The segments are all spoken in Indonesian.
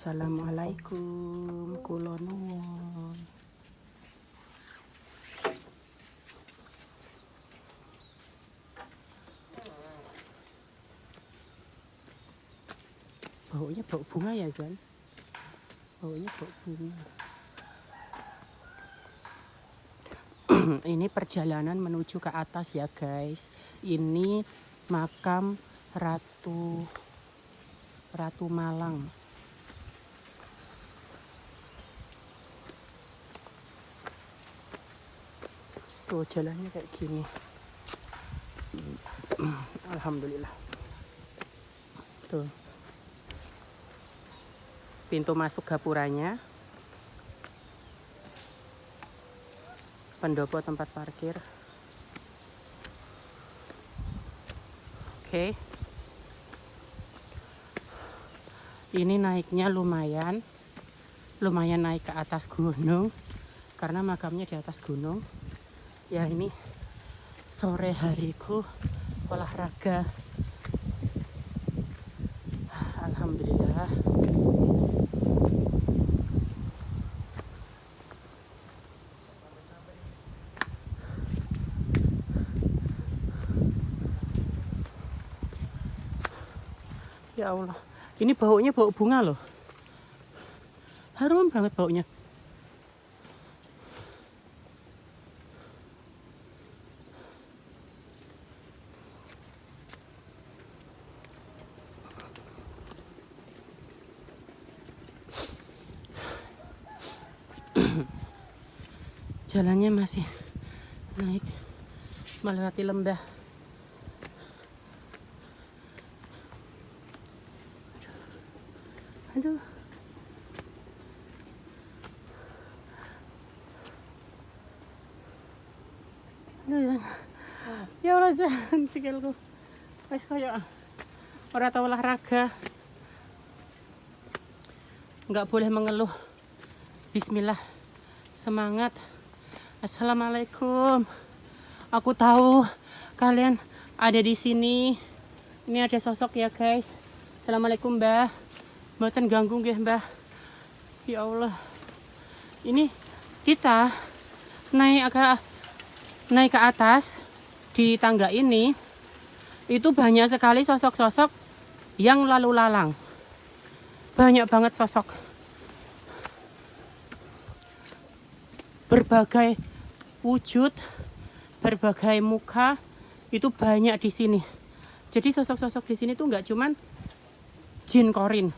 Assalamualaikum, kula nuwun. Baunya bau bunga ya, Zan? Baunya bau bunga. Ini perjalanan menuju ke atas ya, guys. Ini makam Ratu Malang. Tuh jalannya kayak gini. Alhamdulillah. Tuh. Pintu masuk gapuranya. Pendopo tempat parkir. Oke. Ini naiknya lumayan naik ke atas gunung karena makamnya di atas gunung. Ya ini sore hariku olahraga. Alhamdulillah. Ya Allah, ini baunya bau bunga loh. Harum banget baunya. Jalannya masih naik melewati lembah. Aduh. Aduh. Ya Allah, Zan, sikilku. Wis koyo ora tau olahraga. Enggak boleh mengeluh. Bismillah. Semangat. Assalamualaikum. Aku tahu kalian ada di sini. Ini ada sosok ya, guys. Assalamualaikum, Mbah. Mboten ganggu nggih, Mbah. Ya Allah. Ini kita naik ke atas di tangga ini. Itu banyak sekali sosok-sosok yang lalu lalang. Banyak banget sosok. Berbagai wujud, berbagai muka, itu banyak di sini. Jadi sosok-sosok di sini tuh nggak cuman jin korin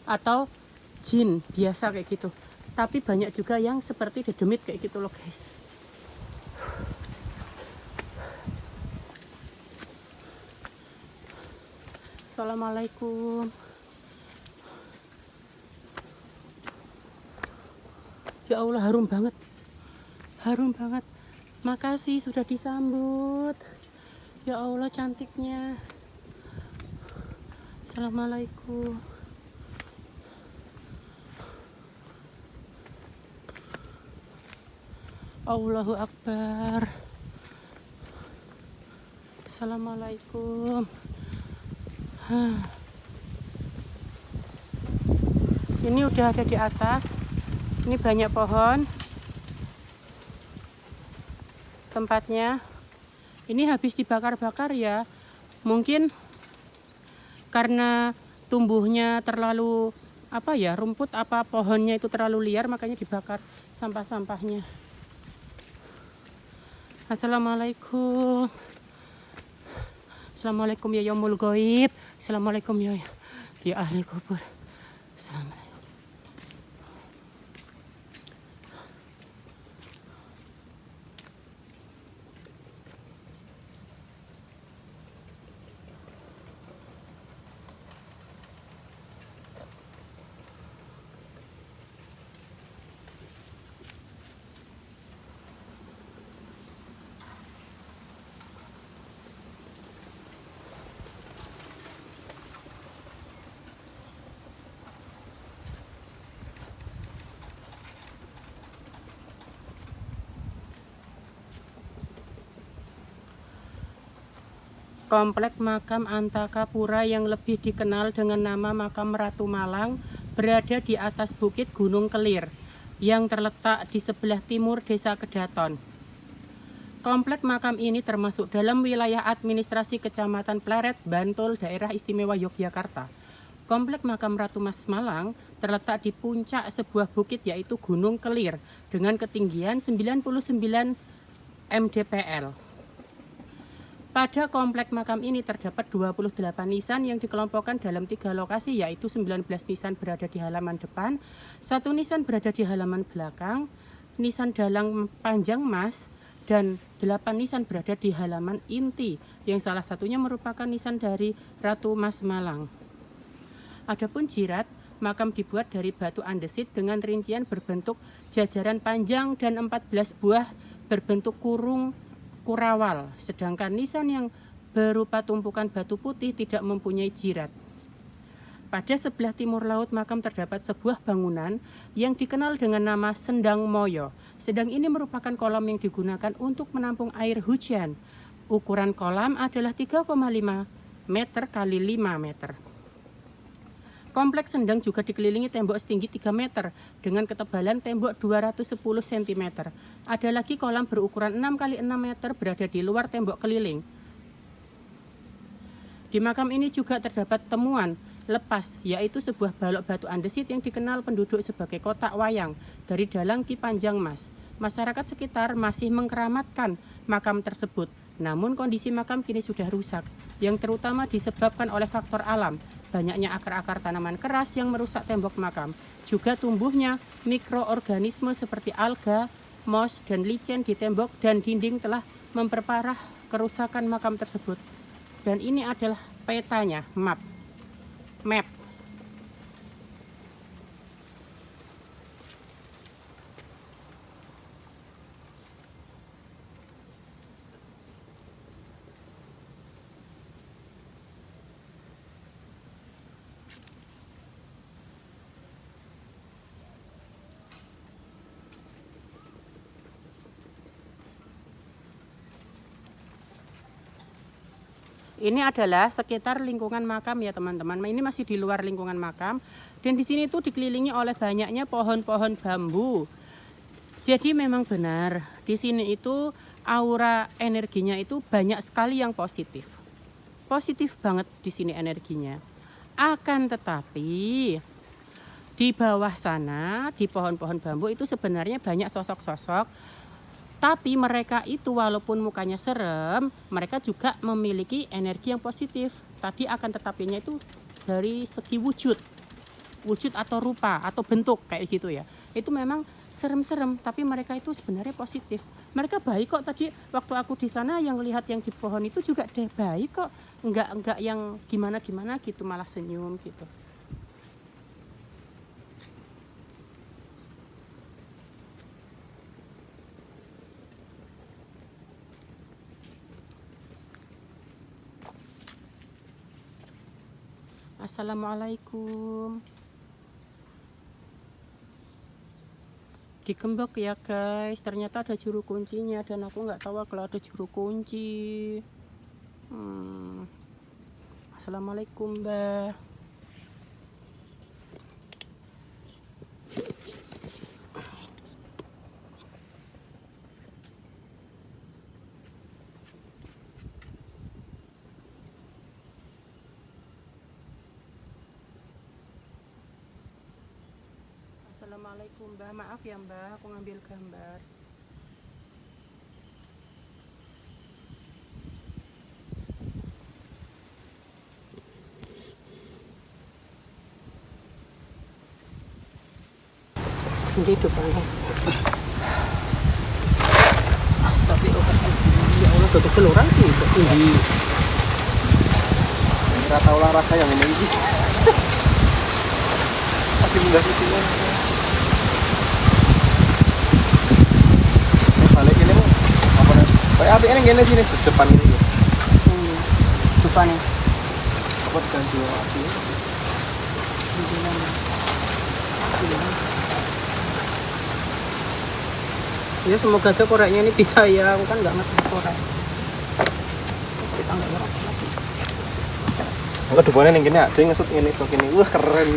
atau jin biasa kayak gitu, tapi banyak juga yang seperti dedemit kayak gitu loh, guys. Assalamualaikum. Ya Allah, harum banget. Harum banget. Makasih sudah disambut. Ya Allah, cantiknya. Assalamualaikum. Allahu Akbar. Assalamualaikum. Ini udah ada di atas. Ini banyak pohon. Tempatnya ini habis dibakar-bakar ya. Mungkin karena tumbuhnya terlalu rumput pohonnya itu terlalu liar, makanya dibakar sampah-sampahnya. Assalamualaikum. Assalamualaikum ya yaumul ghaib. Assalamualaikum ya ahli kubur. Assalamualaikum. Komplek makam Antakapura yang lebih dikenal dengan nama makam Ratu Malang berada di atas bukit Gunung Kelir yang terletak di sebelah timur Desa Kedaton. Komplek makam ini termasuk dalam wilayah administrasi Kecamatan Pleret, Bantul, Daerah Istimewa Yogyakarta. Komplek makam Ratu Mas Malang terletak di puncak sebuah bukit yaitu Gunung Kelir dengan ketinggian 99 mdpl. Pada komplek makam ini terdapat 28 nisan yang dikelompokkan dalam 3 lokasi yaitu 19 nisan berada di halaman depan, 1 nisan berada di halaman belakang, nisan dalang Panjang Mas, dan 8 nisan berada di halaman inti yang salah satunya merupakan nisan dari Ratu Mas Malang. Adapun jirat, makam dibuat dari batu andesit dengan rincian berbentuk jajaran panjang dan 14 buah berbentuk kurung kurawal, sedangkan nisan yang berupa tumpukan batu putih tidak mempunyai jirat. Pada sebelah timur laut makam terdapat sebuah bangunan yang dikenal dengan nama Sendang Moyo. Sedang ini merupakan kolam yang digunakan untuk menampung air hujan. Ukuran kolam adalah 3,5 meter kali 5 meter. Kompleks Sendang juga dikelilingi tembok setinggi 3 meter dengan ketebalan tembok 210 cm. Ada lagi kolam berukuran 6 kali 6 meter berada di luar tembok keliling. Di makam ini juga terdapat temuan lepas, yaitu sebuah balok batu andesit yang dikenal penduduk sebagai kotak wayang dari dalang Ki Panjang Mas. Masyarakat sekitar masih mengkeramatkan makam tersebut, namun kondisi makam kini sudah rusak, yang terutama disebabkan oleh faktor alam. Banyaknya akar-akar tanaman keras yang merusak tembok makam. Juga tumbuhnya mikroorganisme seperti alga, mos, dan licin di tembok dan dinding telah memperparah kerusakan makam tersebut. Dan ini adalah petanya, map. Ini adalah sekitar lingkungan makam ya teman-teman. Ini masih di luar lingkungan makam dan di sini tuh dikelilingi oleh banyaknya pohon-pohon bambu. Jadi memang benar di sini itu aura energinya itu banyak sekali yang positif. Positif banget di sini energinya. Akan tetapi di bawah sana di pohon-pohon bambu itu sebenarnya banyak sosok-sosok. Tapi mereka itu walaupun mukanya serem, mereka juga memiliki energi yang positif. Tadi akan tetapinya itu dari segi wujud atau rupa atau bentuk kayak gitu ya. Itu memang serem-serem, tapi mereka itu sebenarnya positif. Mereka baik kok. Tadi waktu aku di sana yang lihat yang di pohon itu juga deh baik kok. Enggak yang gimana-gimana gitu, malah senyum gitu. Assalamualaikum. Digembok ya guys, ternyata ada juru kuncinya dan aku nggak tahu kalau ada juru kunci. Assalamualaikum Mbak. Assalamualaikum Mbak, maaf ya Mbak, aku ngambil gambar. Ini depannya. Astagfirullahaladzim, ya Allah, tutup keluran sih itu tinggi. Nggak tahu lah rasa yang ini. Masih munggah ke sini. Balik ini mau apa nih? Kayak api ini gini sini depan ini. Depan nih. Apa ganti api? Ya semoga aja koreknya ini bisa ya, aku kan nggak ngerti korek. Kita nggak ngerti. Enggak depannya nih gini, ada yang ngesut ini, wah keren.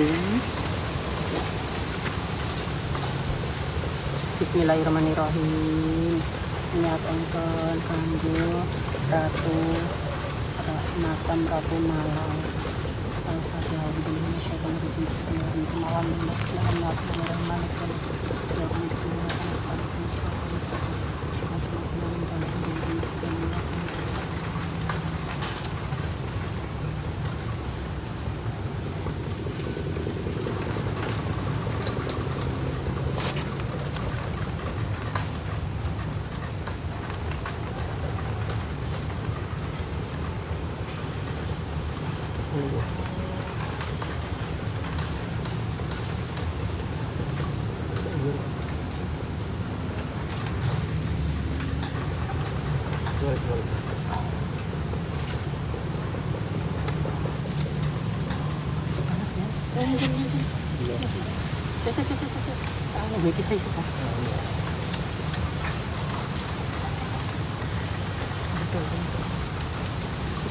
Bismillahirrahmanirrahim. Niat engson kanggo ratu makam Ratu Malang. Al-Fatihah.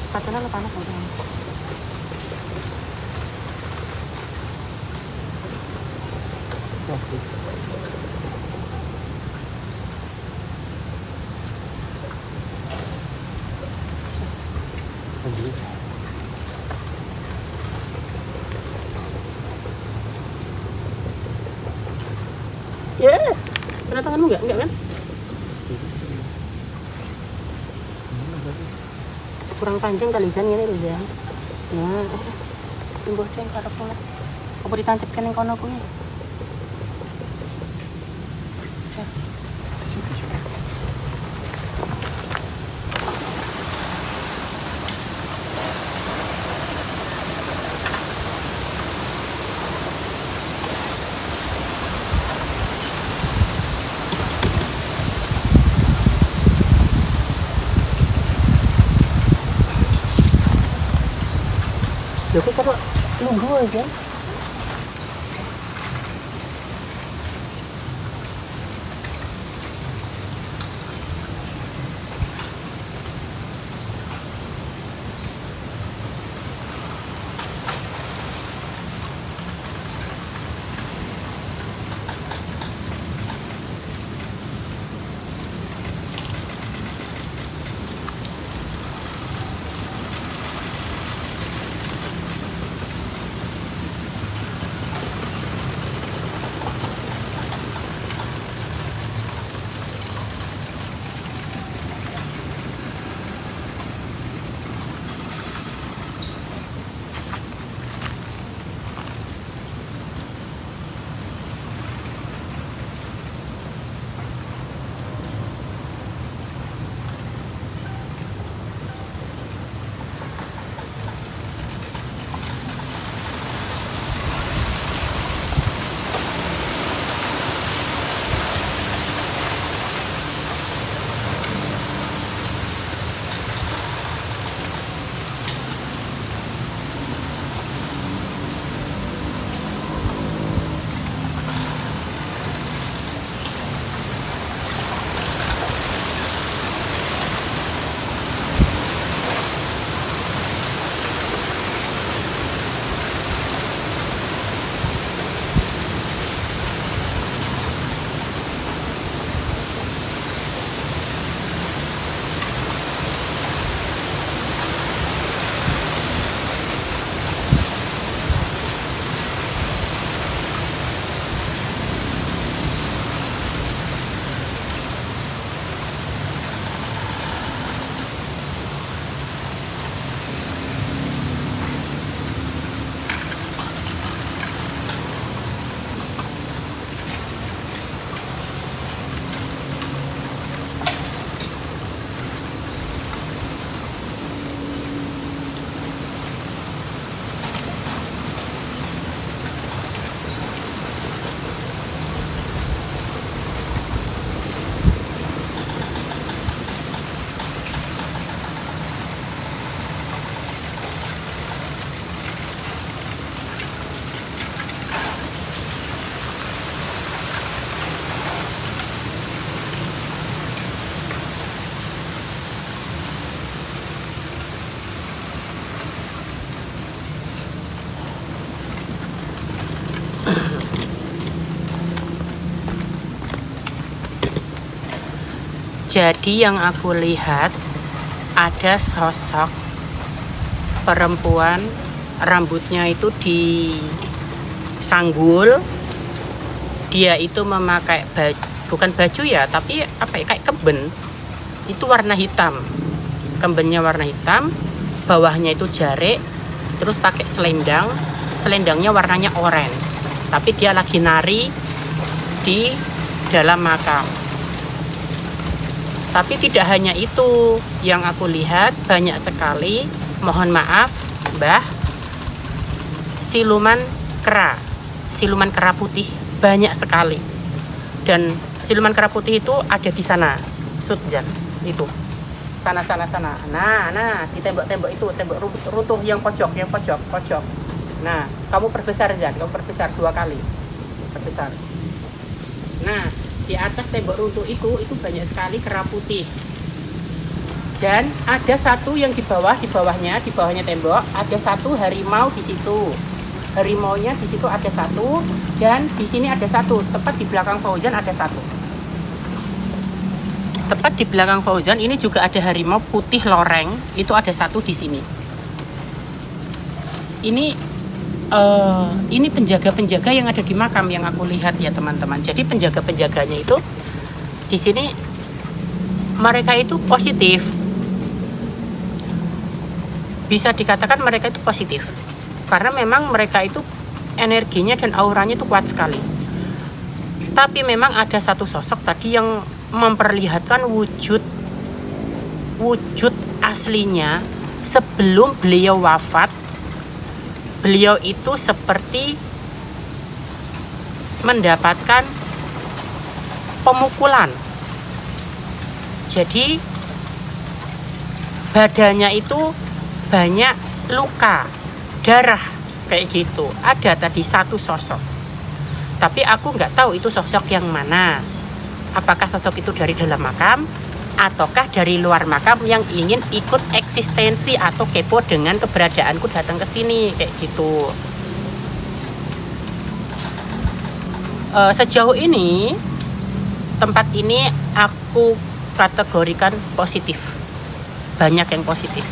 Sepatunya lo panas udah. Ya, kena tanganmu enggak kan? Kurang panjang kali Zan ini lho ya. Nah, tunggu deh karep mulai. Apa ditancapkan yang kono kuwi? Ya aku kalau nunggu aja. Jadi yang aku lihat ada sosok perempuan, rambutnya itu disanggul. Dia itu memakai bukan baju ya, tapi apa ya, kayak keben. Itu warna hitam. Kembennya warna hitam, bawahnya itu jarik, terus pakai selendang. Selendangnya warnanya orange. Tapi dia lagi nari di dalam makam. Tapi tidak hanya itu yang aku lihat, banyak sekali, mohon maaf Mbah, siluman kera putih banyak sekali. Dan siluman kera putih itu ada di sana, Sudjan, itu. Sana. Nah, di tembok-tembok itu, tembok runtuh yang pojok. Nah, kamu perbesar Jan, kamu perbesar 2 kali. Perbesar. Nah, di atas tembok runtuh itu banyak sekali kera putih. Dan ada satu yang di bawahnya tembok, ada satu harimau di situ. Harimaunya di situ ada satu, dan di sini ada satu. Tepat di belakang Fauzan ada satu. Tepat di belakang Fauzan ini juga ada harimau putih loreng, itu ada satu di sini. Ini penjaga-penjaga yang ada di makam yang aku lihat ya teman-teman. Jadi penjaga-penjaganya itu di sini mereka itu positif. Bisa dikatakan mereka itu positif. Karena memang mereka itu energinya dan auranya itu kuat sekali. Tapi memang ada satu sosok tadi yang memperlihatkan wujud aslinya sebelum beliau wafat. Beliau itu seperti mendapatkan pemukulan. Jadi badannya itu banyak luka, darah kayak gitu. Ada tadi satu sosok. Tapi aku nggak tahu itu sosok yang mana. Apakah sosok itu dari dalam makam ataukah dari luar makam yang ingin ikut eksistensi atau kepo dengan keberadaanku datang ke sini kayak gitu. Sejauh ini tempat ini aku kategorikan positif, banyak yang positif.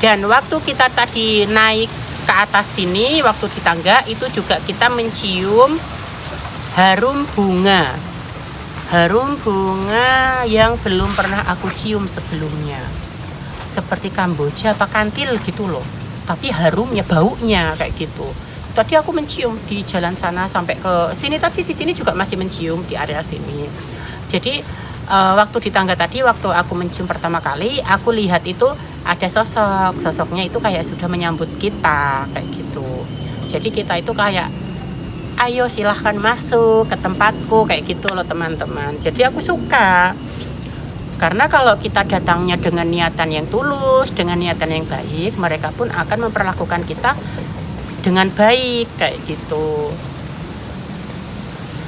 Dan waktu kita tadi naik ke atas sini, waktu di tangga itu juga kita mencium harum bunga yang belum pernah aku cium sebelumnya, seperti Kamboja apa Kantil gitu loh, tapi harumnya, baunya kayak gitu. Tadi aku mencium di jalan sana sampai ke sini, tadi di sini juga masih mencium di area sini. Jadi waktu di tangga tadi, waktu aku mencium pertama kali, aku lihat itu ada sosoknya itu kayak sudah menyambut kita kayak gitu. Jadi kita itu kayak ayo silahkan masuk ke tempatku kayak gitu loh teman-teman. Jadi aku suka karena kalau kita datangnya dengan niatan yang tulus, dengan niatan yang baik, mereka pun akan memperlakukan kita dengan baik kayak gitu.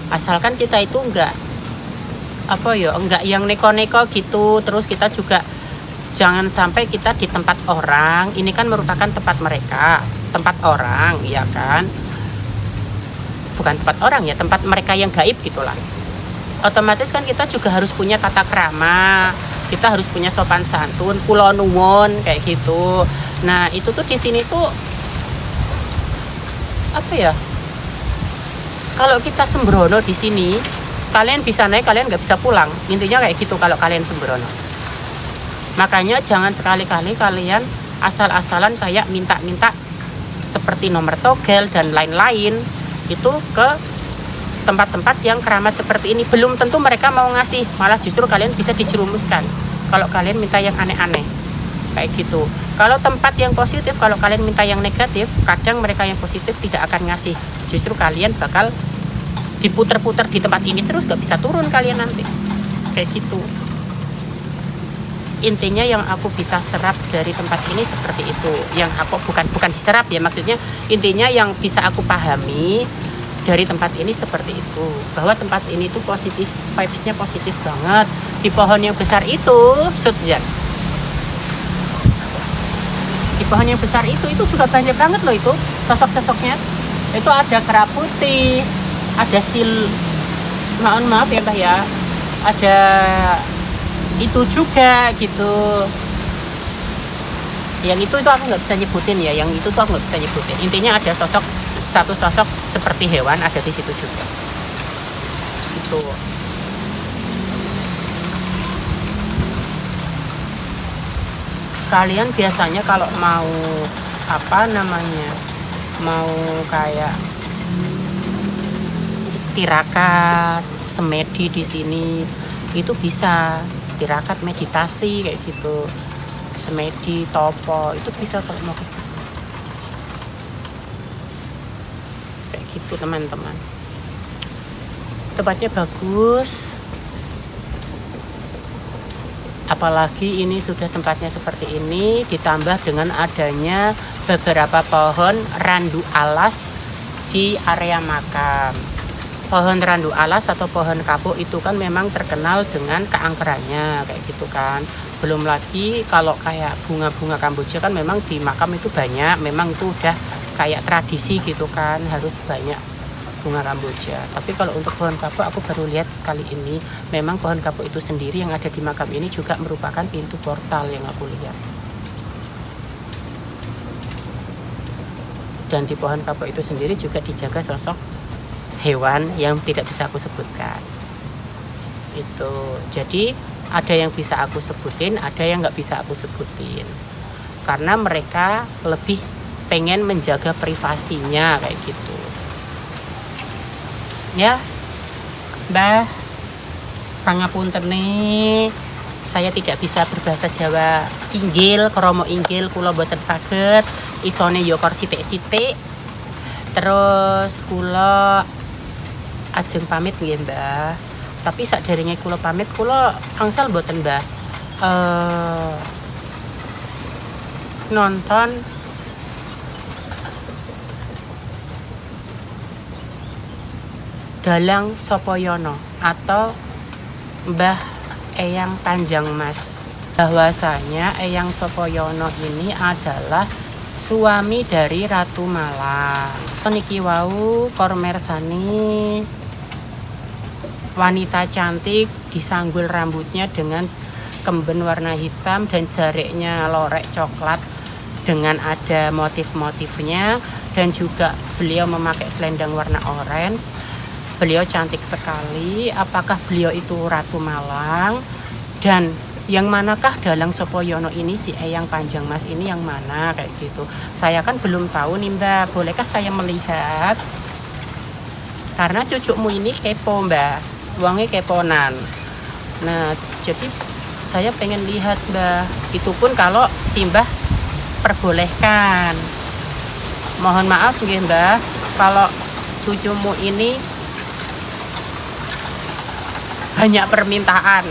Asalkan kita itu enggak yang neko-neko gitu. Terus kita juga jangan sampai kita di tempat orang, ini kan merupakan tempat mereka, tempat orang ya kan. Bukan tempat orang ya, tempat mereka yang gaib gitulah. Otomatis kan kita juga harus punya tata krama, kita harus punya sopan santun, kula nuwun kayak gitu. Nah itu tuh di sini tuh apa ya? Kalau kita sembrono di sini, kalian bisa naik, kalian nggak bisa pulang. Intinya kayak gitu kalau kalian sembrono. Makanya jangan sekali-kali kalian asal-asalan kayak minta-minta seperti nomor togel dan lain-lain itu ke tempat-tempat yang keramat seperti ini. Belum tentu mereka mau ngasih, malah justru kalian bisa dijerumuskan kalau kalian minta yang aneh-aneh kayak gitu. Kalau tempat yang positif, kalau kalian minta yang negatif, kadang mereka yang positif tidak akan ngasih, justru kalian bakal diputer-puter di tempat ini terus, gak bisa turun kalian nanti kayak gitu. Intinya yang aku bisa serap dari tempat ini seperti itu. Yang aku bukan diserap ya, maksudnya intinya yang bisa aku pahami dari tempat ini seperti itu, bahwa tempat ini tuh positif, vibes-nya positif banget. Di pohon yang besar itu, Sudjan, di pohon yang besar itu juga banyak banget loh itu sosok-sosoknya. Itu ada kera putih, ada maaf ya Mbak ya, ada itu juga gitu. Yang itu aku nggak bisa nyebutin ya, yang itu tuh aku nggak bisa nyebutin. Intinya ada satu sosok seperti hewan ada di situ juga. Itu. Kalian biasanya kalau mau mau kayak tirakat, semedi di sini itu bisa tirakat, meditasi kayak gitu, semedi, topo itu bisa kalau mau ke sini. Kayak gitu teman-teman. Tempatnya bagus. Apalagi ini sudah tempatnya seperti ini, ditambah dengan adanya beberapa pohon randu alas di area makam. Pohon randu alas atau pohon kapuk itu kan memang terkenal dengan keangkerannya kayak gitu kan. Belum lagi kalau kayak bunga-bunga Kamboja kan memang di makam itu banyak, memang itu udah kayak tradisi gitu kan, harus banyak bunga Kamboja. Tapi kalau untuk pohon kapuk aku baru lihat kali ini, memang pohon kapuk itu sendiri yang ada di makam ini juga merupakan pintu portal yang aku lihat. Dan di pohon kapuk itu sendiri juga dijaga sosok hewan yang tidak bisa aku sebutkan. Itu. Jadi ada yang bisa aku sebutin, ada yang nggak bisa aku sebutin. Karena mereka lebih pengen menjaga privasinya kayak gitu. Ya, Mbah, pangapunten nih, saya tidak bisa berbahasa Jawa inggil, kromo inggil, kula boten saged, isone yo kor sithik-sithik. Terus kula ajeng pamit nggih, Mbah. Tapi sakderenge kula pamit, kula angsal boten, Mbah. Nonton Dalang Sopoyono atau Mbah Eyang Panjang Mas. Bahwasanya Eyang Sopoyono ini adalah suami dari Ratu Malang. Niki wau kormersani wanita cantik, disanggul rambutnya dengan kemben warna hitam dan jariknya lorek coklat dengan ada motif-motifnya, dan juga beliau memakai selendang warna orange. Beliau cantik sekali. Apakah beliau itu Ratu Malang? Dan yang manakah Dalang Sopoyono ini, si Eyang Panjang Mas ini yang mana kayak gitu? Saya kan belum tahu nih, Mbak. Bolehkah saya melihat? Karena cucumu ini kepo, Mbak. Uangnya keponan. Nah, jadi saya pengen lihat, Mbak. Itu pun kalau si Mbah perbolehkan. Mohon maaf nggih, Mbah, kalau cucumu ini banyak permintaan.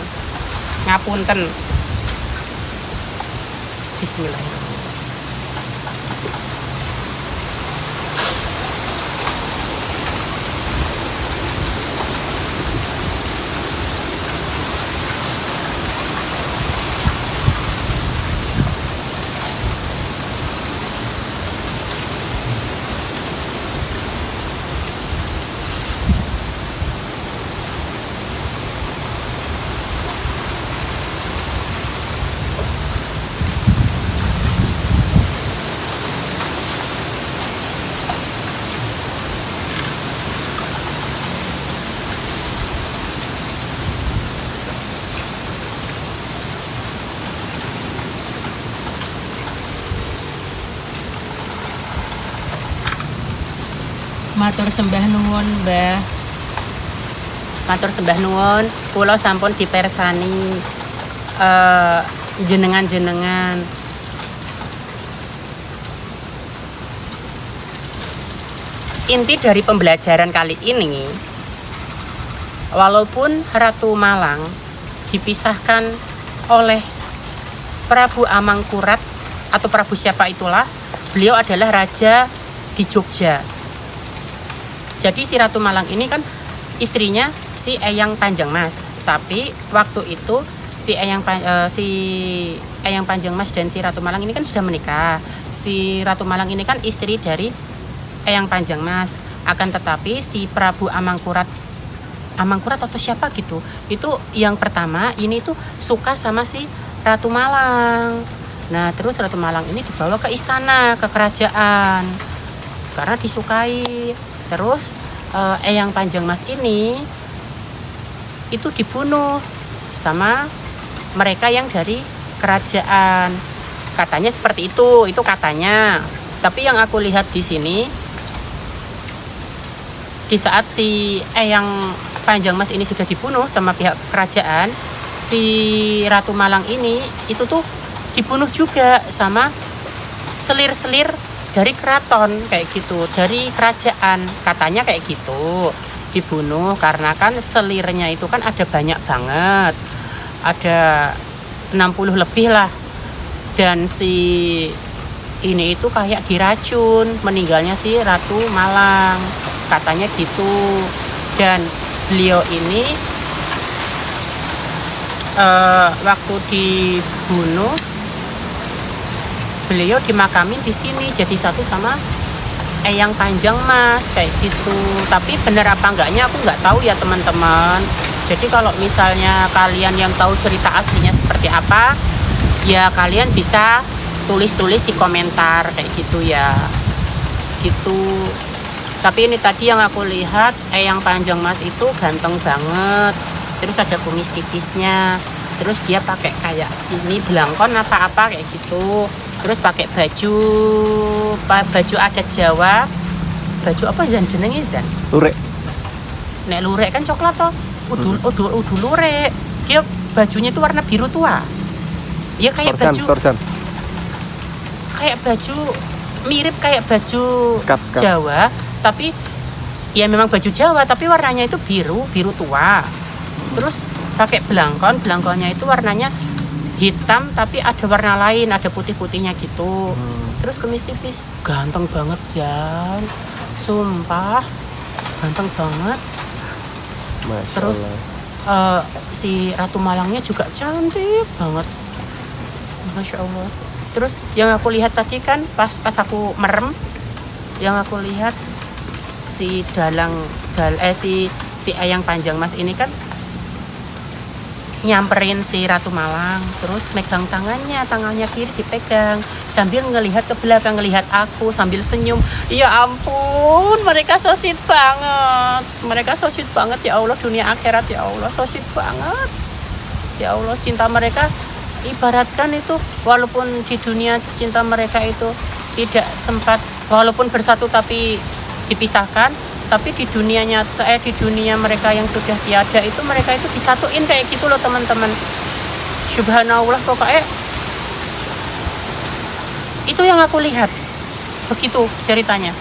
Ngapunten. Bismillahirrahmanirrahim. Matur sembah nuwun, Mbah. Matur sembah nuwun, kula sampun dipersani jenengan-jenengan. Inti dari pembelajaran kali ini, walaupun Ratu Malang dipisahkan oleh Prabu Amangkurat atau Prabu siapa itulah, beliau adalah raja di Jogja. Jadi si Ratu Malang ini kan istrinya si Eyang Panjang Mas. Tapi waktu itu si Eyang Panjang Mas dan si Ratu Malang ini kan sudah menikah. Si Ratu Malang ini kan istri dari Eyang Panjang Mas. Akan tetapi si Prabu Amangkurat atau siapa gitu. Itu yang pertama, ini tuh suka sama si Ratu Malang. Nah terus Ratu Malang ini dibawa ke istana, ke kerajaan karena disukai. Terus Eyang Panjang Mas ini itu dibunuh sama mereka yang dari kerajaan. Katanya seperti itu katanya. Tapi yang aku lihat di sini, di saat si Eyang Panjang Mas ini sudah dibunuh sama pihak kerajaan, si Ratu Malang ini itu tuh dibunuh juga sama selir-selir dari keraton kayak gitu, dari kerajaan katanya kayak gitu. Dibunuh karena kan selirnya itu kan ada banyak banget, ada 60 lebih lah, dan si ini itu kayak diracun meninggalnya si Ratu Malang katanya gitu. Dan beliau ini waktu dibunuh beliau dimakamin di sini jadi satu sama Eyang Panjang Mas kayak gitu. Tapi bener apa enggaknya aku nggak tahu ya teman-teman. Jadi kalau misalnya kalian yang tahu cerita aslinya seperti apa, ya kalian bisa tulis-tulis di komentar kayak gitu ya. Gitu. Tapi ini tadi yang aku lihat Eyang Panjang Mas itu ganteng banget. Terus ada kumis tipisnya. Terus dia pakai kayak ini belangkon apa-apa kayak gitu. Terus pakai baju adat Jawa. Baju apa Zan jenenge Zan? Lurek. Nek lurek kan coklat toh. Udu lurek. Dia bajunya itu warna biru tua. Ya kayak Sorjan. Kayak baju mirip kayak baju Skap. Jawa, tapi ya memang baju Jawa tapi warnanya itu biru tua. Terus pakai belangkonnya itu warnanya hitam tapi ada warna lain, ada putih-putihnya gitu. Terus kumis tipis, ganteng banget Jan, sumpah ganteng banget. Masya Terus Allah. si Ratu Malangnya juga cantik banget, Masya Allah. Terus yang aku lihat tadi kan pas aku merem, yang aku lihat si si Eyang Panjang Mas ini kan nyamperin si Ratu Malang, terus megang tangannya kiri dipegang sambil ngelihat ke belakang, ngelihat aku sambil senyum. Ya ampun, mereka so sweet banget ya Allah, dunia akhirat ya Allah, so sweet banget ya Allah. Cinta mereka ibaratkan itu, walaupun di dunia cinta mereka itu tidak sempat, walaupun bersatu tapi dipisahkan, tapi di dunia nyata, di dunia mereka yang sudah tiada itu mereka itu disatuin kayak gitu loh teman-teman. Subhanallah, pokoknya itu yang aku lihat, begitu ceritanya.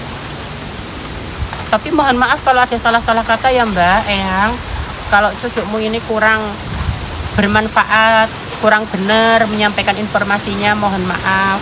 Tapi mohon maaf kalau ada salah-salah kata ya Mbak Eyang, kalau cucumu ini kurang bermanfaat, kurang benar menyampaikan informasinya, mohon maaf.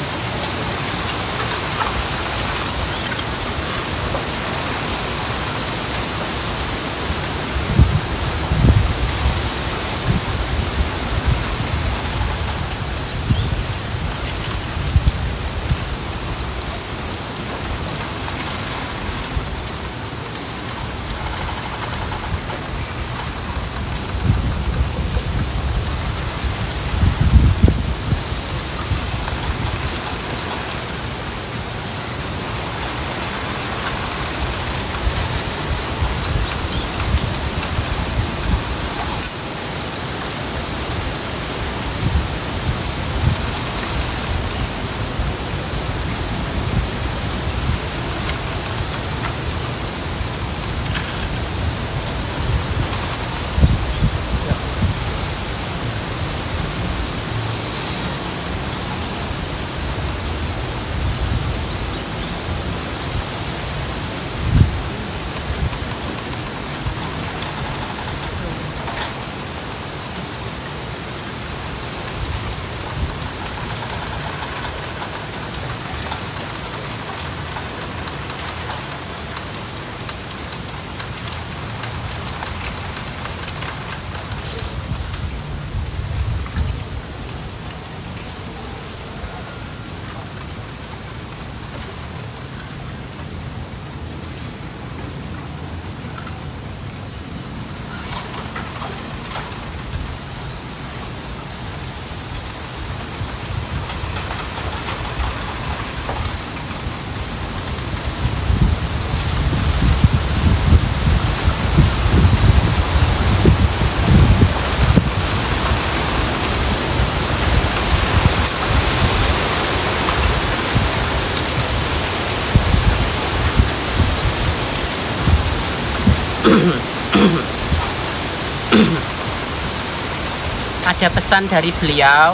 Ada pesan dari beliau.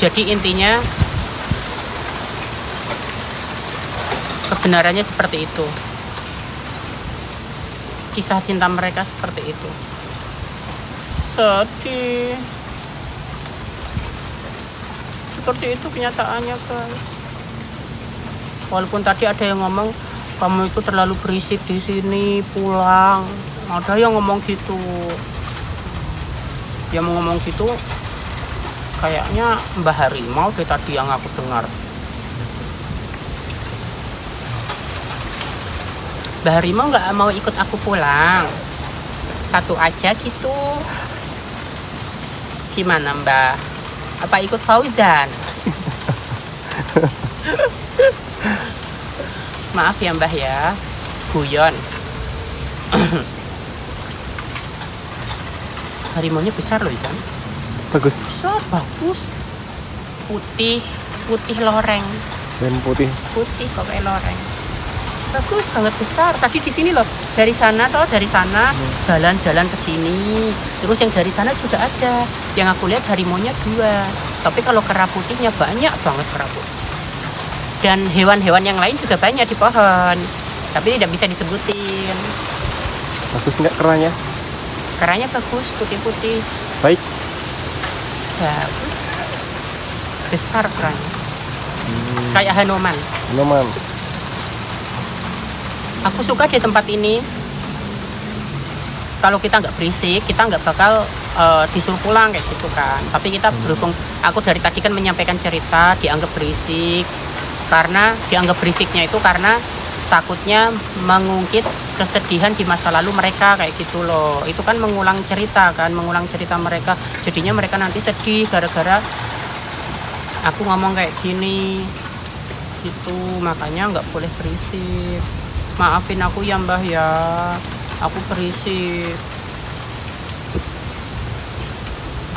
Jadi intinya kebenarannya seperti itu. Kisah cinta mereka seperti itu. Sedih. Seperti itu kenyataannya, guys. Walaupun tadi ada yang ngomong kamu itu terlalu berisik di sini, pulang. Ada yang ngomong gitu. Dia mau ngomong gitu, kayaknya Mbah Harimau deh tadi yang aku dengar. Mbah Harimau nggak mau ikut aku pulang, satu aja gitu. Gimana Mbah? Apa ikut Fauzan? Maaf ya Mbah ya, guyon. Harimaunya besar loh Jan. Bagus. Besar, bagus. Putih loreng. Dan putih. Putih kok kayak loreng. Bagus banget, besar. Tadi di sini loh, dari sana jalan-jalan ke sini. Terus yang dari sana juga ada. Yang aku lihat harimaunya 2. Tapi kalau kera putihnya banyak banget kera putih. Dan hewan-hewan yang lain juga banyak di pohon. Tapi tidak bisa disebutin. Bagus nggak keranya? Keranya bagus, putih-putih. Baik. Bagus. Besar keranya. Kayak Hanuman. Hanuman. Aku suka di tempat ini. Kalau kita nggak berisik, kita nggak bakal disuruh pulang kayak gitu kan. Tapi kita berhubung, aku dari tadi kan menyampaikan cerita, dianggap berisik. Karena dianggap berisiknya itu karena takutnya mengungkit kesedihan di masa lalu mereka kayak gitu loh. Itu kan mengulang cerita mereka. Jadinya mereka nanti sedih gara-gara aku ngomong kayak gini. Gitu, makanya nggak boleh berisik. Maafin aku ya Mbah ya, aku berisik.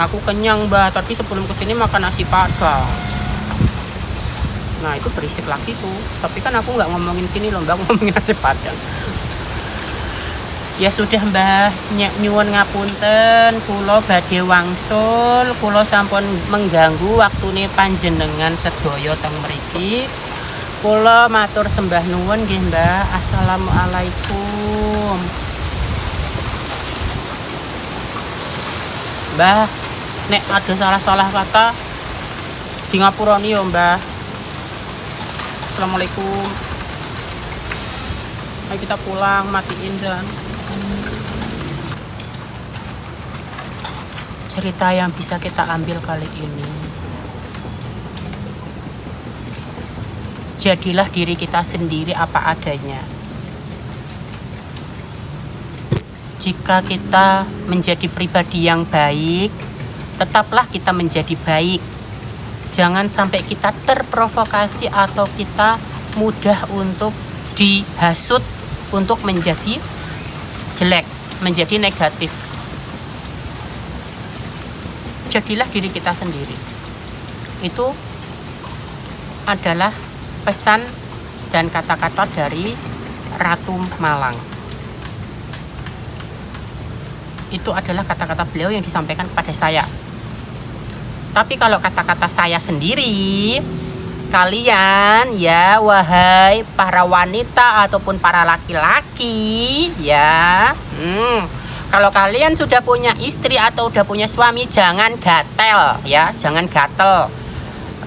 Aku kenyang Mbah, tadi sebelum kesini makan nasi padang. Nah itu berisik lagi tuh. Tapi kan aku nggak ngomongin sini loh Mbah, ngomongin nasi padang. Ya sudah Mbah, nyuwun ngapunten, kula badhe wangsul, kula sampun mengganggu waktune panjenengan sedaya teng mriki. Kula matur sembah nuwun nggih Mbah. Assalamualaikum. Mbah, nek ada salah-salah kata di ngapurani ya Mbah. Assalamualaikum. Ayo kita pulang, matiin dan cerita yang bisa kita ambil kali ini. Jadilah diri kita sendiri apa adanya. Jika kita menjadi pribadi yang baik, tetaplah kita menjadi baik. Jangan sampai kita terprovokasi atau kita mudah untuk dihasut untuk menjadi jelek, menjadi negatif. Jadilah diri kita sendiri. Itu adalah pesan dan kata-kata dari Ratu Malang. Itu adalah kata-kata beliau yang disampaikan kepada saya. Tapi kalau kata-kata saya sendiri, kalian ya wahai para wanita ataupun para laki-laki ya, kalau kalian sudah punya istri atau udah punya suami, jangan gatel ya, jangan gatel.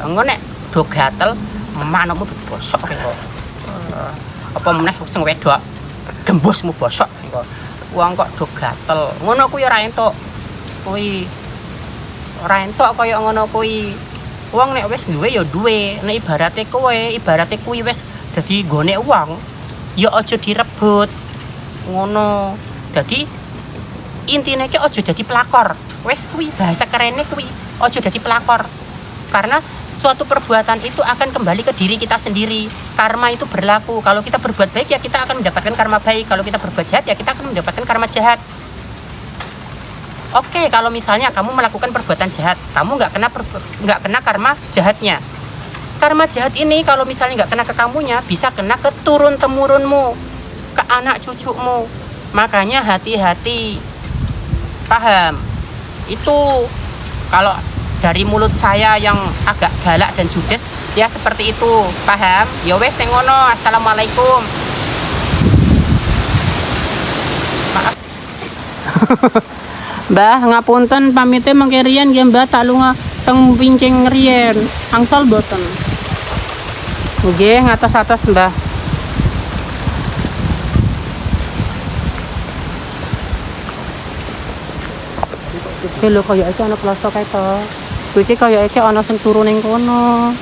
Engko nek do gatel manukmu bosok kok. Apa meneh sing wedok gembusmu bosok kok. Wong kok do gatel. Ngono kuwi ora entuk. Kuwi ora entuk kaya ngono kuwi. Wong nek wis duwe ya duwe. Nek ibarate kuwi wis dadi nggone wong, ya aja direbut. Ngono. Dadi intine ki aja dadi pelakor. Wis kuwi bahasa kerene kuwi, aja dadi pelakor. Karena suatu perbuatan itu akan kembali ke diri kita sendiri. Karma itu berlaku. Kalau kita berbuat baik ya kita akan mendapatkan karma baik. Kalau kita berbuat jahat ya kita akan mendapatkan karma jahat. Oke, kalau misalnya kamu melakukan perbuatan jahat, kamu nggak kena karma jahatnya. Karma jahat ini kalau misalnya nggak kena ke kamunya, bisa kena ke turun temurunmu, ke anak cucumu. Makanya hati-hati. Paham? Itu kalau dari mulut saya yang agak galak dan judes ya seperti itu. Paham? Ya wes teng ngono. Assalamualaikum. Maaf. Mbah ngapunten pamite mangke riyen nggih Mbah tak lunga teng pincing riyen. Angsal boten. Nggih ngatos-atos Mbah. Lho kaya iki ana pelosok kae to. Iki kaya iki ana sing turu ning kono.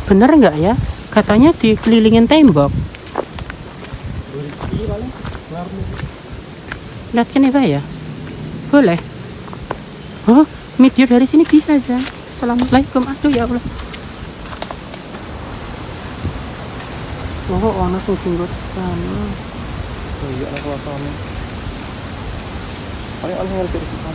Bener nggak ya? Katanya dikelilingin tembok. Lihat kan ya? Boleh? Oh, video dari sini bisa aja. Assalamualaikum. Aduh ya Allah. Oh, ono sing tinggal sana. Oh iya, aku langsung. Paling orang harus di situ.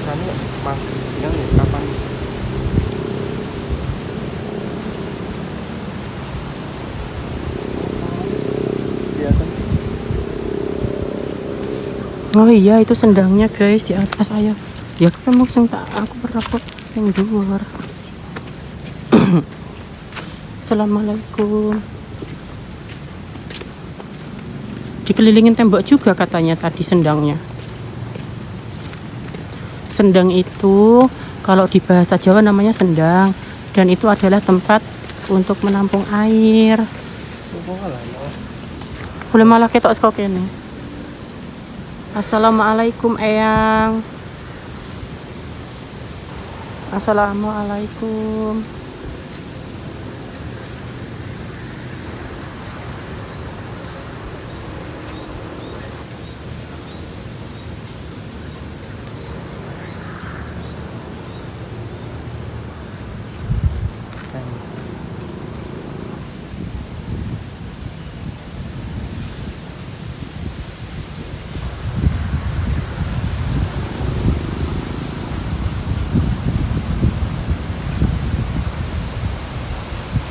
Sana mas, tinggal nih kapan? Oh iya, itu sendangnya guys di atas saya. Ya ketemu sing tak aku berapa yang luar. Assalamualaikum. Dikelilingin tembok juga katanya tadi sendangnya. Sendang itu kalau di bahasa Jawa namanya sendang, dan itu adalah tempat untuk menampung air. Boleh malah ketok saka kene. Assalamualaikum eyang. Assalamualaikum.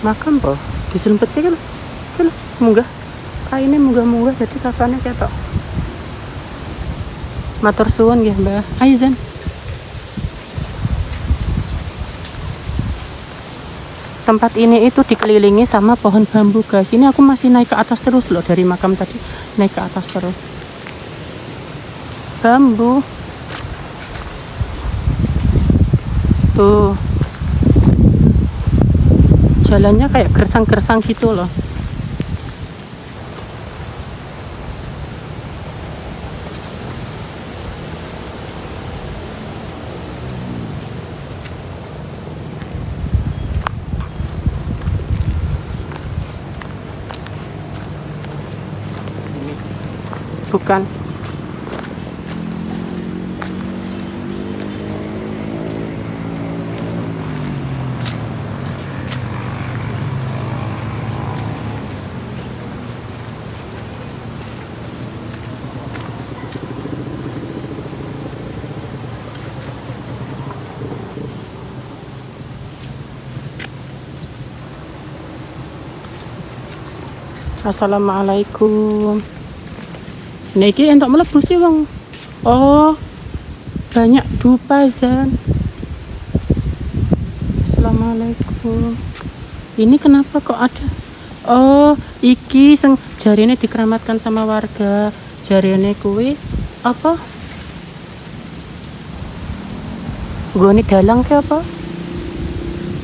Makan po disumpetnya kan munggah kainnya munggah jadi kafannya ketok. Matur suwun nggih Mbah. Ayo Zan. Tempat ini itu dikelilingi sama pohon bambu guys. Ini aku masih naik ke atas terus loh, dari makam tadi naik ke atas terus. Bambu tuh, jalannya kayak gersang-gersang gitu loh. Bukan. Assalamualaikum. Niki entuk mlebu sih wong. Oh, banyak dupa Zan. Assalamualaikum. Ini kenapa kok ada? Oh, iki sing jarine dikeramatkan sama warga. Jarine kuwi apa? Gone dalang ke apa?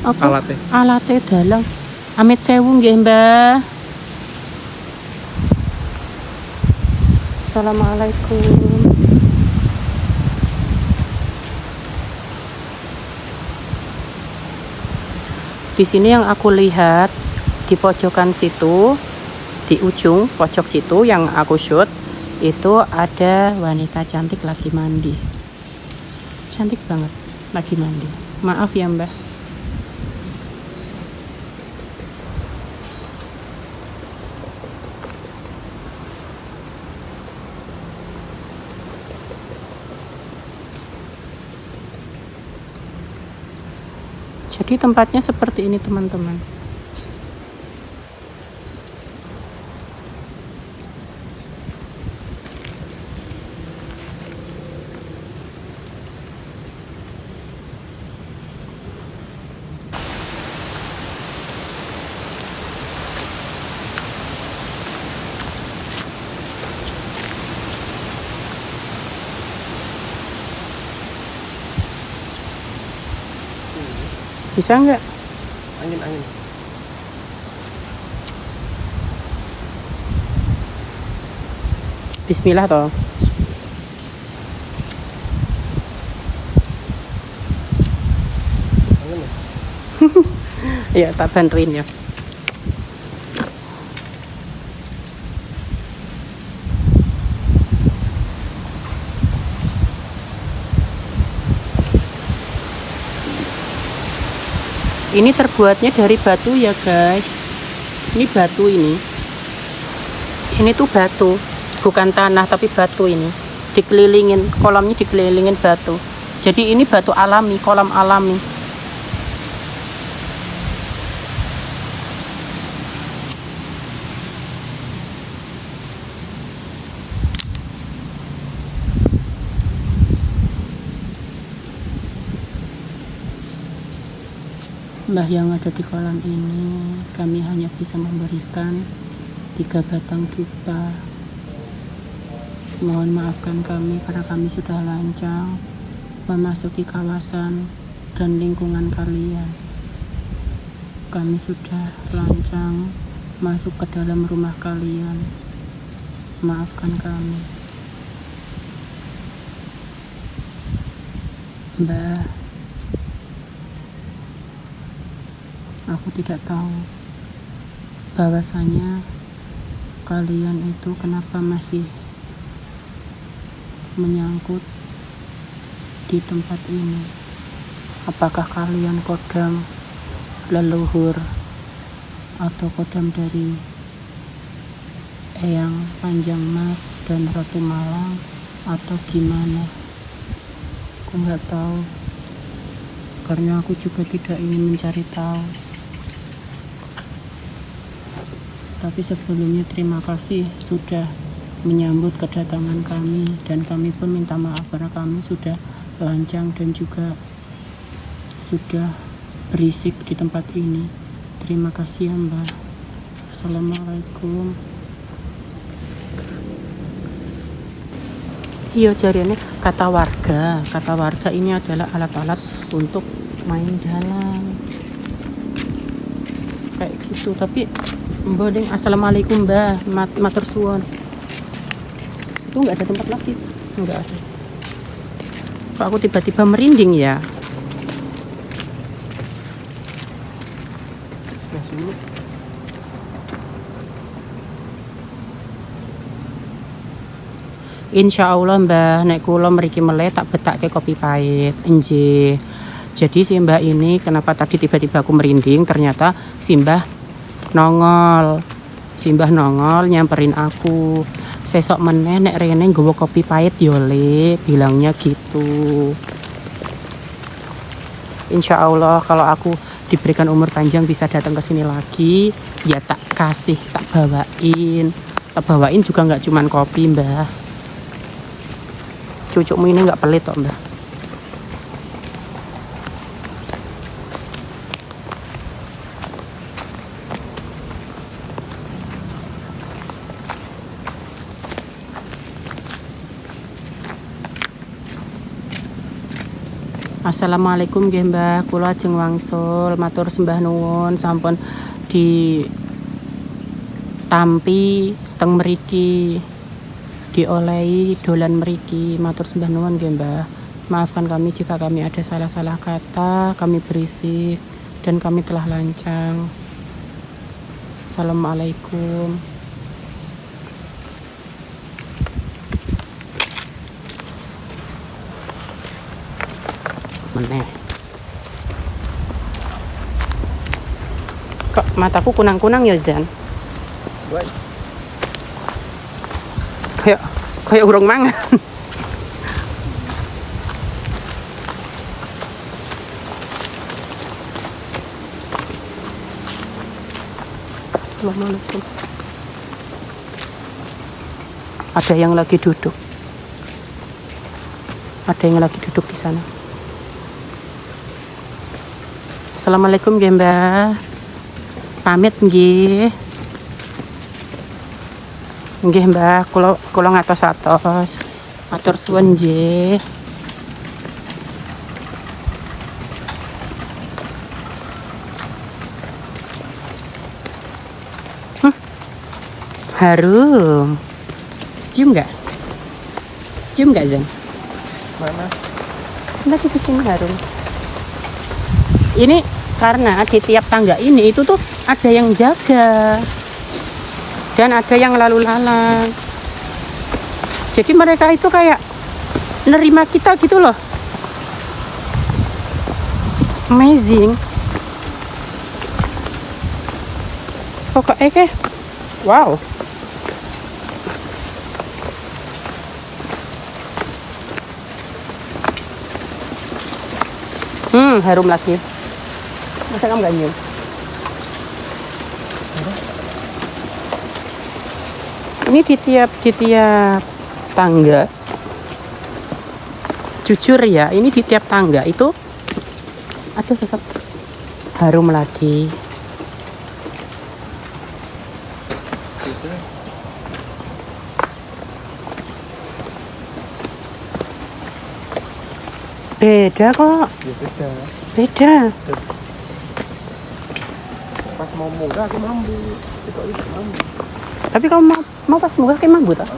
Apa? Alate. Alate dalang. Amit sewu nggih, Mbah. Assalamualaikum. Di sini yang aku lihat di pojokan situ, di ujung pojok situ yang aku shoot itu ada wanita cantik lagi mandi. Cantik banget. Lagi mandi. Maaf ya Mbah. Jadi tempatnya seperti ini teman-teman. Bisa nggak? Angin. Bismillah toh. Angin. Ya tak bantuin ya. Ini terbuatnya dari batu ya guys. Ini batu ini. Ini tuh batu, bukan tanah tapi batu ini. Dikelilingin, kolamnya dikelilingin batu. Jadi ini batu alami, kolam alami. Mbah yang ada di kolam ini, kami hanya bisa memberikan 3 batang dupa. Mohon maafkan kami karena kami sudah lancang memasuki kawasan dan lingkungan kalian. Kami sudah lancang masuk ke dalam rumah kalian. Maafkan kami. Mbah, aku tidak tahu bahwasanya kalian itu kenapa masih menyangkut di tempat ini. Apakah kalian kodam leluhur atau kodam dari Eyang Panjang Mas dan Ratu Malang atau gimana? Aku nggak tahu karena aku juga tidak ingin mencari tahu. Tapi sebelumnya terima kasih sudah menyambut kedatangan kami, dan kami pun minta maaf karena kami sudah lancang dan juga sudah berisik di tempat ini. Terima kasih ya Mbak. Assalamualaikum. Iya, jariannya kata warga ini adalah alat-alat untuk main dalam kayak gitu. Tapi mbak, assalamualaikum Mbak, matur suwun. Itu nggak ada tempat lagi, nggak ada. Kok aku tiba-tiba merinding ya? Insya Allah Mbah, nek kula mriki meleh tak betake kopi pahit. Nggih. Jadi si Mbah ini kenapa tadi tiba-tiba aku merinding, ternyata si Mbah nongol. Si Mbah nongol nyamperin aku. Sesok meneh nek rene nggawa kopi pahit yo Le, bilangnya gitu. Insya Allah kalau aku diberikan umur panjang bisa datang ke sini lagi, ya tak kasih, tak bawain. Tak bawain juga nggak cuman kopi Mbah. Cucukmu ini nggak pelit kok Mbah. Assalamualaikum nggih Mbah, kula ajeng wangsul matur sembah nuwun sampun ditampi teng mriki, diolehi dolan mriki, matur sembah nuwun nggih Mbah. Maafkan kami jika kami ada salah-salah kata, kami berisik dan kami telah lancang. Assalamualaikum. meneh. Kok mataku kunang-kunang ya, Zan? Buat. Kayak urung mangan. Assalamualaikum. Ada yang lagi duduk. Ada yang lagi duduk di sana. Assalamualaikum nggih, Mbah. Pamit nggih. Nggih, Mbah, kula ngatos-atos. Matur suwun nggih. Harum. Cium nggak? Cium nggak, Zan? Mana? Lagi bikin harum. Ini karena di tiap tangga ini itu tuh ada yang jaga dan ada yang lalu lalang. Jadi mereka itu kayak nerima kita gitu loh. Amazing. Pokoknya wow. Harum lagi. Masa kamu gak nyium? Ini di tiap tangga. Jujur ya, ini di tiap tangga itu ada sosok harum lagi. Beda kok. Ya beda. Beda. Pas mau munggah aku mambu. Kok itu mambu. Tapi kamu mau pas munggah kayak mambu tak?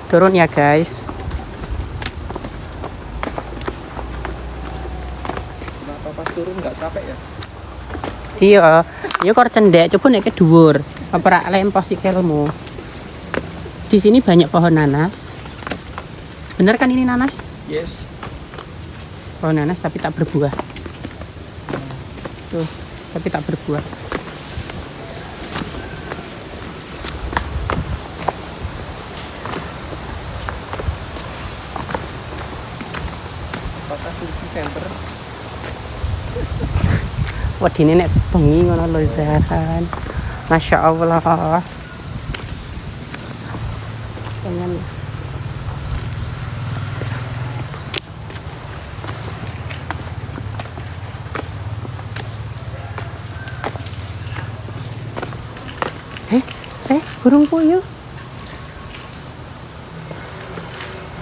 Turun ya guys. Kenapa pas turun nggak capek ya? Iya, iya kok cendek, coba naik ke dhuwur. Apa rak lempos sikilmu. Di sini banyak pohon nanas. Bener kan ini nanas? Yes. Pohon nanas tapi tak berbuah. Tuh, tapi tak berbuah. Apakah Turki Center? Wadine nek bengi ngono lho Zan. Masya Allah. Pengen burung puyuh.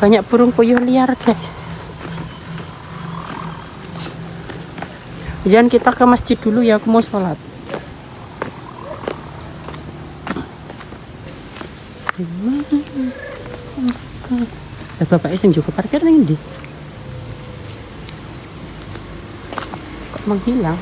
Banyak burung puyuh liar, guys. Jangan kita ke masjid dulu ya, aku mau sholat. Bapaknya sing juga parkir ning ndi? Kok menghilang?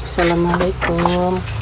Assalamualaikum.